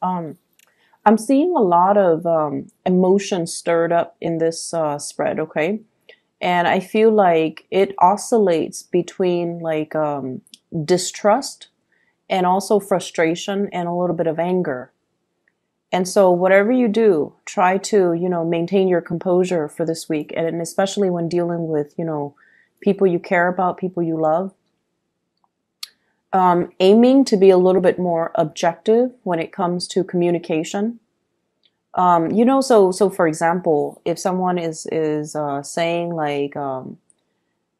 I'm seeing a lot of emotion stirred up in this spread, okay? And I feel like it oscillates between like distrust and also frustration and a little bit of anger. And so whatever you do, try to, maintain your composure for this week. And especially when dealing with, people you care about, people you love. Aiming to be a little bit more objective when it comes to communication. So for example, if someone is saying like,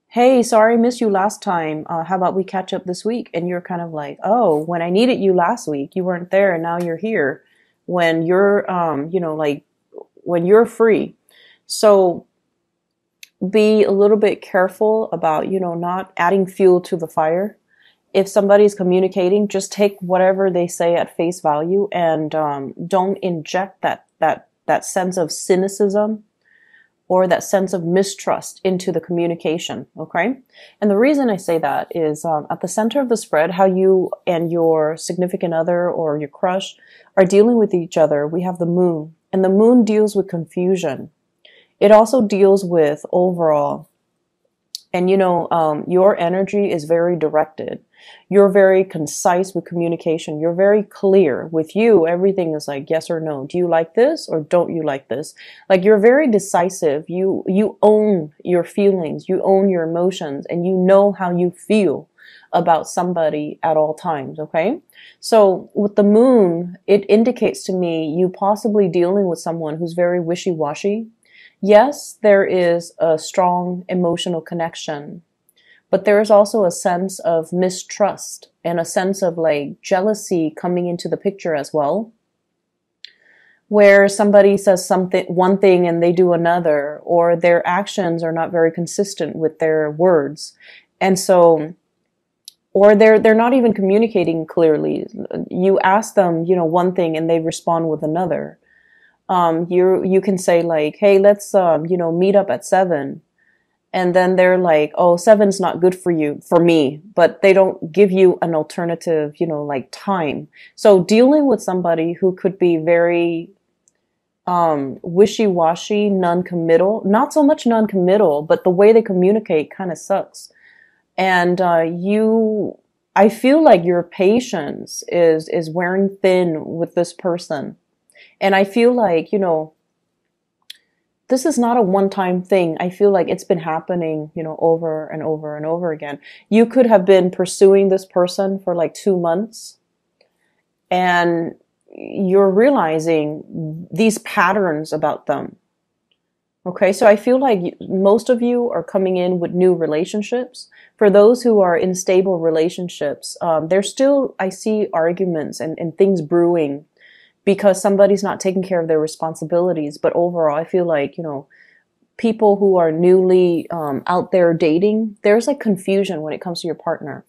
"Hey, sorry, I missed you last time. How about we catch up this week?" And you're kind of like, "Oh, when I needed you last week, you weren't there, and now you're here." When you're, like when you're free, so be a little bit careful about, not adding fuel to the fire. If somebody's communicating, just take whatever they say at face value and don't inject that sense of cynicism or that sense of mistrust into the communication, okay? And the reason I say that is at the center of the spread, how you and your significant other or your crush are dealing with each other, we have the moon. And the moon deals with confusion. It also deals with overall. And your energy is very directed. You're very concise with communication. You're very clear. With you, everything is like yes or no. Do you like this or don't you like this? Like you're very decisive. You own your feelings. You own your emotions, and you know how you feel about somebody at all times, okay? So with the moon, it indicates to me you possibly dealing with someone who's very wishy-washy. Yes, there is a strong emotional connection, but there is also a sense of mistrust and a sense of like jealousy coming into the picture as well, where somebody says one thing and they do another, or their actions are not very consistent with their words. And so, or they're not even communicating clearly. You ask them, one thing and they respond with another. You can say like, "Hey, let's, meet up at 7. And then they're like, "Oh, 7's not good for me," but they don't give you an alternative, like time. So dealing with somebody who could be very, wishy-washy, non-committal, not so much non-committal, but the way they communicate kind of sucks. And, I feel like your patience is wearing thin with this person. And I feel like, this is not a one-time thing. I feel like it's been happening, over and over and over again. You could have been pursuing this person for like 2 months, and you're realizing these patterns about them. Okay, so I feel like most of you are coming in with new relationships. For those who are in stable relationships, there's still, I see arguments and things brewing, because somebody's not taking care of their responsibilities. But overall, I feel like, people who are newly out there dating, there's like confusion when it comes to your partner.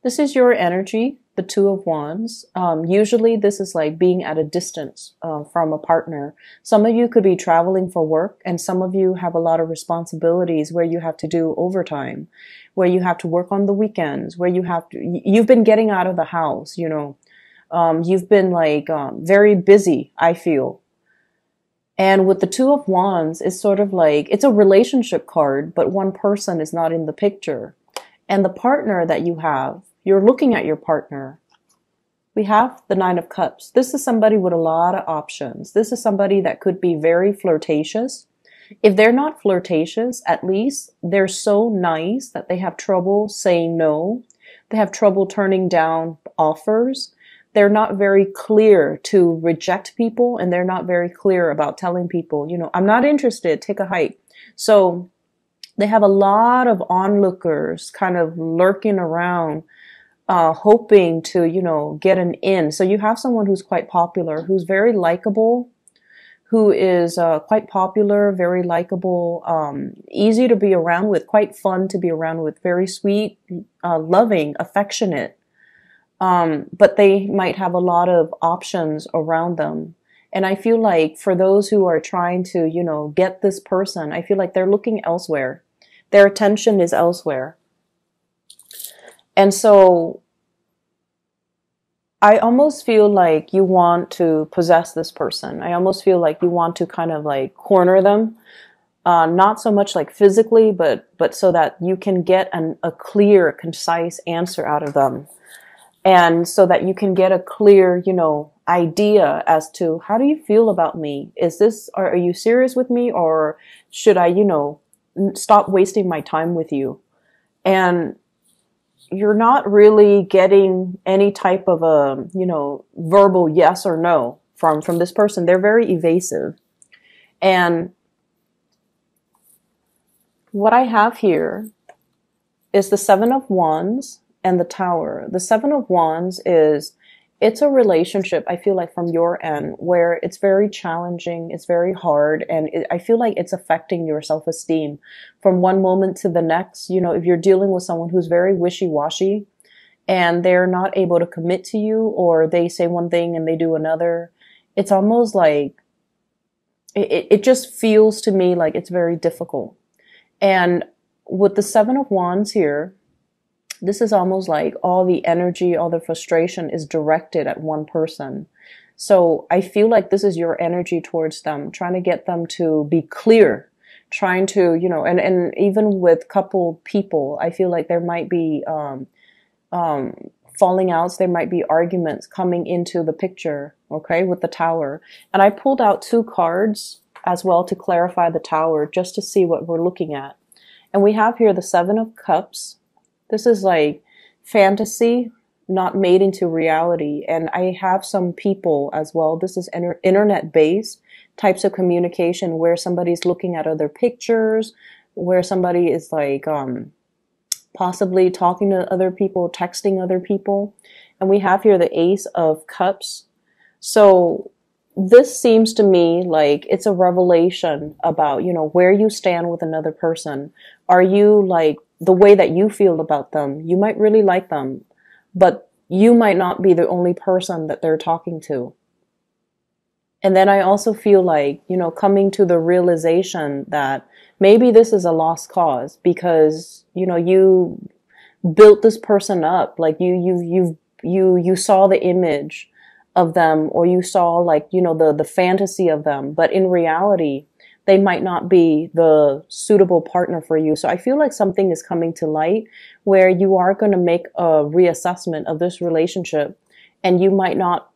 This is your energy, the Two of Wands. Usually this is like being at a distance from a partner. Some of you could be traveling for work, and some of you have a lot of responsibilities where you have to do overtime, where you have to work on the weekends, where you've been getting out of the house, you've been like very busy, I feel. And with the Two of Wands, it's sort of like, it's a relationship card, but one person is not in the picture. And the partner that you have, you're looking at your partner. We have the Nine of Cups. This is somebody with a lot of options. This is somebody that could be very flirtatious. If they're not flirtatious, at least they're so nice that they have trouble saying no. They have trouble turning down offers. They're not very clear to reject people, and they're not very clear about telling people, "I'm not interested, take a hike." So they have a lot of onlookers kind of lurking around, hoping to, get an in. So you have someone who's quite popular, who's very likable, who is quite popular, very likable, easy to be around with, quite fun to be around with, very sweet, loving, affectionate. But they might have a lot of options around them. And I feel like for those who are trying to, get this person, I feel like they're looking elsewhere. Their attention is elsewhere. And so I almost feel like you want to possess this person. I almost feel like you want to kind of like corner them, not so much like physically, but so that you can get a clear, concise answer out of them, and so that you can get a clear, idea as to how do you feel about me? Are you serious with me, or should I, stop wasting my time with you? And you're not really getting any type of a, verbal yes or no from this person. They're very evasive. And what I have here is the Seven of Wands and the Tower. The Seven of Wands it's a relationship, I feel like, from your end, where it's very challenging, it's very hard, and I feel like it's affecting your self-esteem from one moment to the next. If you're dealing with someone who's very wishy-washy and they're not able to commit to you, or they say one thing and they do another, it's almost like it just feels to me like it's very difficult. And with the Seven of Wands here, this is almost like all the energy, all the frustration is directed at one person. So I feel like this is your energy towards them, trying to get them to be clear, trying to, and even with couple people, I feel like there might be falling outs, there might be arguments coming into the picture, okay, with the Tower. And I pulled out two cards as well to clarify the Tower, just to see what we're looking at. And we have here the Seven of Cups. This is like fantasy, not made into reality. And I have some people as well. This is internet-based types of communication where somebody's looking at other pictures, where somebody is like possibly talking to other people, texting other people. And we have here the Ace of Cups. So this seems to me like it's a revelation about, where you stand with another person. Are you like the way that you feel about them? You might really like them, but you might not be the only person that they're talking to. And then I also feel like, coming to the realization that maybe this is a lost cause because, you built this person up. Like you saw the image of them, or you saw like, the fantasy of them, but in reality, they might not be the suitable partner for you. So I feel like something is coming to light where you are going to make a reassessment of this relationship, and you might not,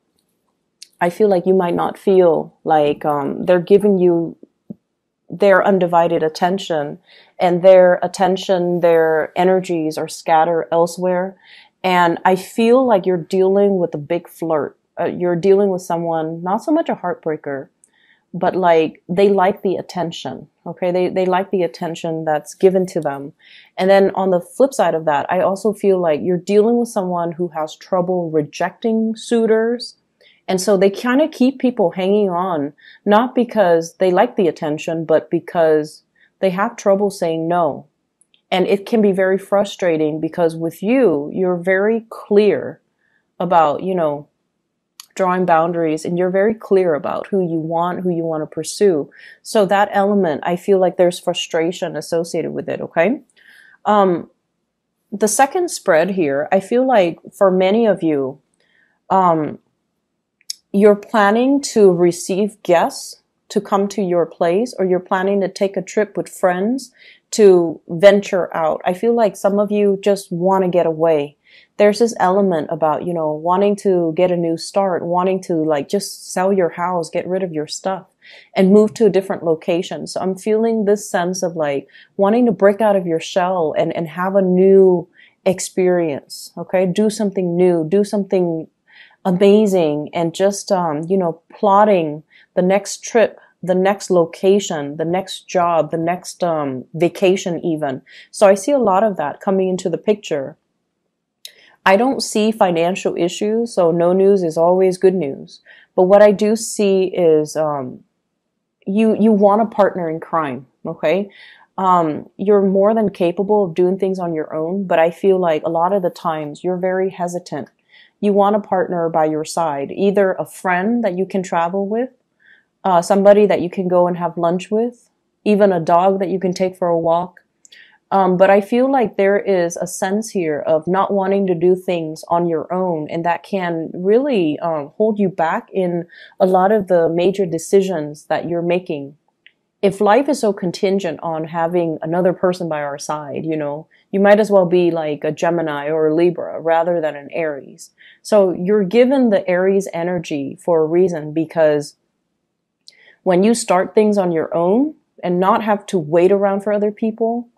I feel like you might not feel like they're giving you their undivided attention, and their attention, their energies are scattered elsewhere. And I feel like you're dealing with a big flirt. You're dealing with someone, not so much a heartbreaker, but like they like the attention. Okay. They like the attention that's given to them. And then on the flip side of that, I also feel like you're dealing with someone who has trouble rejecting suitors. And so they kind of keep people hanging on, not because they like the attention, but because they have trouble saying no. And it can be very frustrating because with you, you're very clear about, drawing boundaries, and you're very clear about who you want to pursue. So that element, I feel like there's frustration associated with it. Okay. The second spread here, I feel like for many of you, you're planning to receive guests to come to your place, or you're planning to take a trip with friends to venture out. I feel like some of you just want to get away. There's this element about, wanting to get a new start, wanting to like just sell your house, get rid of your stuff and move to a different location. So I'm feeling this sense of like wanting to break out of your shell and have a new experience. Okay. Do something new, do something amazing, and just, plotting the next trip, the next location, the next job, the next, vacation even. So I see a lot of that coming into the picture. I don't see financial issues, so no news is always good news. But what I do see is you want a partner in crime, okay? You're more than capable of doing things on your own, but I feel like a lot of the times you're very hesitant. You want a partner by your side, either a friend that you can travel with, somebody that you can go and have lunch with, even a dog that you can take for a walk. But I feel like there is a sense here of not wanting to do things on your own, and that can really hold you back in a lot of the major decisions that you're making. If life is so contingent on having another person by our side, you might as well be like a Gemini or a Libra rather than an Aries. So you're given the Aries energy for a reason, because when you start things on your own and not have to wait around for other people,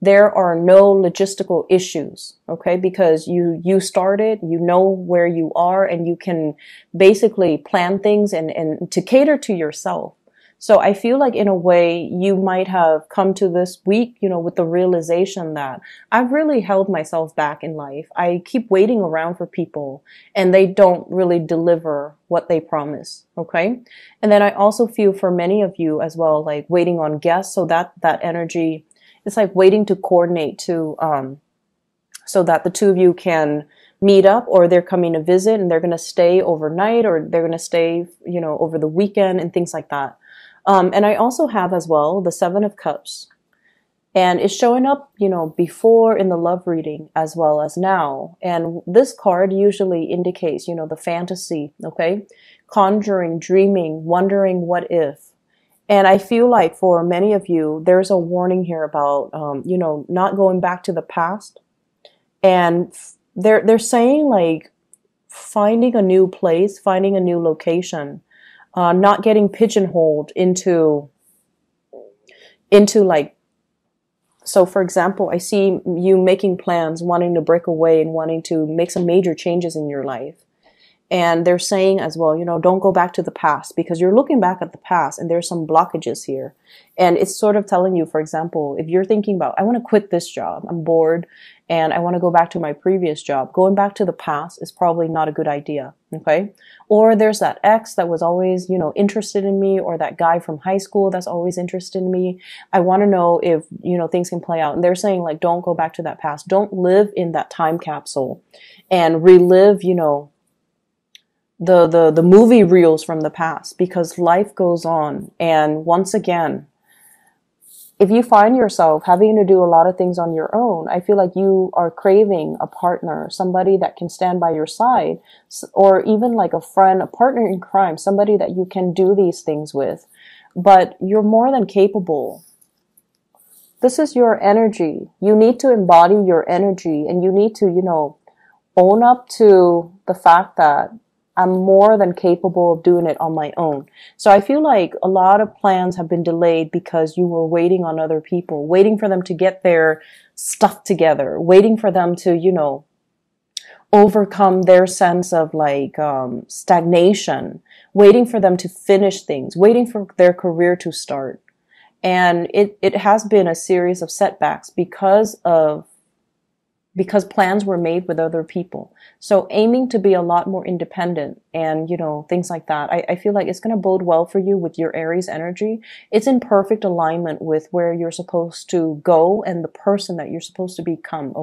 there are no logistical issues, okay? Because you started, you know where you are, and you can basically plan things and to cater to yourself. So I feel like in a way you might have come to this week, with the realization that I've really held myself back in life. I keep waiting around for people and they don't really deliver what they promise. Okay. And then I also feel for many of you as well, like waiting on guests. So that energy, it's like waiting to coordinate so that the two of you can meet up, or they're coming to visit and they're going to stay overnight, or they're going to stay, over the weekend and things like that. And I also have as well the Seven of Cups, and it's showing up, before in the love reading as well as now. And this card usually indicates, the fantasy, okay? Conjuring, dreaming, wondering what if. And I feel like for many of you, there's a warning here about, not going back to the past. And they're saying like finding a new place, finding a new location. Not getting pigeonholed into like, so for example, I see you making plans, wanting to break away and wanting to make some major changes in your life. And they're saying as well, don't go back to the past, because you're looking back at the past and there's some blockages here. And it's sort of telling you, for example, if you're thinking about, I want to quit this job, I'm bored, and I want to go back to my previous job, going back to the past is probably not a good idea. Okay. Or there's that ex that was always, interested in me, or that guy from high school that's always interested in me. I want to know if, things can play out. And they're saying like, don't go back to that past. Don't live in that time capsule and relive, the movie reels from the past, because life goes on. And once again, if you find yourself having to do a lot of things on your own, I feel like you are craving a partner, somebody that can stand by your side, or even like a friend, a partner in crime, somebody that you can do these things with. But you're more than capable. This is your energy. You need to embody your energy, and you need to, own up to the fact that I'm more than capable of doing it on my own. So I feel like a lot of plans have been delayed because you were waiting on other people, waiting for them to get their stuff together, waiting for them to, overcome their sense of like stagnation, waiting for them to finish things, waiting for their career to start. And it has been a series of setbacks because plans were made with other people. So aiming to be a lot more independent and, things like that. I feel like it's going to bode well for you with your Aries energy. It's in perfect alignment with where you're supposed to go and the person that you're supposed to become.